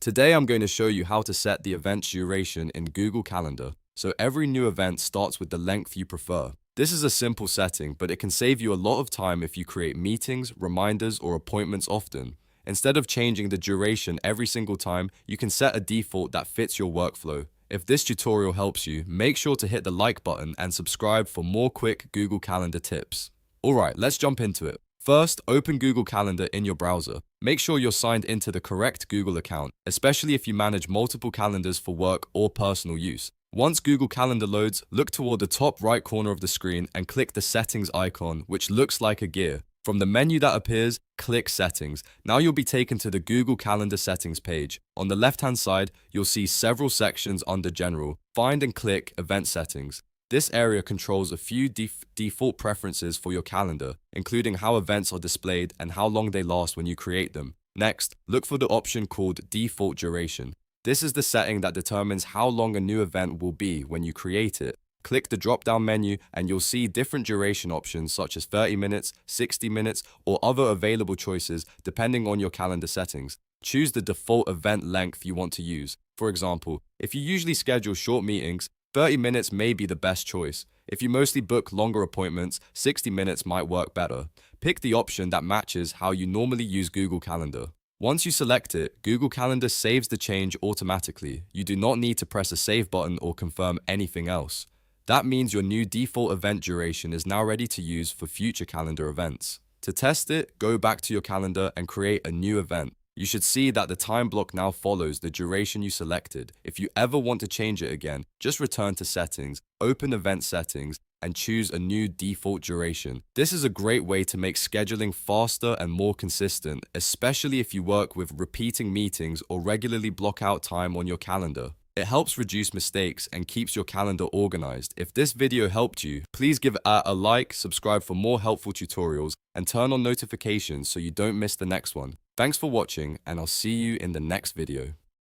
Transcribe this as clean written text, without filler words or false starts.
Today I'm going to show you how to set the event's duration in Google Calendar, so every new event starts with the length you prefer. This is a simple setting, but it can save you a lot of time if you create meetings, reminders, or appointments often. Instead of changing the duration every single time, you can set a default that fits your workflow. If this tutorial helps you, make sure to hit the like button and subscribe for more quick Google Calendar tips. Alright, let's jump into it. First, open Google Calendar in your browser. Make sure you're signed into the correct Google account, especially if you manage multiple calendars for work or personal use. Once Google Calendar loads, look toward the top right corner of the screen and click the settings icon, which looks like a gear. From the menu that appears, click Settings. Now you'll be taken to the Google Calendar settings page. On the left-hand side, you'll see several sections under General. Find and click Event Settings. This area controls a few default preferences for your calendar, including how events are displayed and how long they last when you create them. Next, look for the option called Default Duration. This is the setting that determines how long a new event will be when you create it. Click the drop-down menu and you'll see different duration options such as 30 minutes, 60 minutes, or other available choices depending on your calendar settings. Choose the default event length you want to use. For example, if you usually schedule short meetings, 30 minutes may be the best choice. If you mostly book longer appointments, 60 minutes might work better. Pick the option that matches how you normally use Google Calendar. Once you select it, Google Calendar saves the change automatically. You do not need to press a save button or confirm anything else. That means your new default event duration is now ready to use for future calendar events. To test it, go back to your calendar and create a new event. You should see that the time block now follows the duration you selected. If you ever want to change it again, just return to Settings, open Event Settings, and choose a new default duration. This is a great way to make scheduling faster and more consistent, especially if you work with repeating meetings or regularly block out time on your calendar. It helps reduce mistakes and keeps your calendar organized. If this video helped you, please give it a like, subscribe for more helpful tutorials, and turn on notifications so you don't miss the next one. Thanks for watching, and I'll see you in the next video.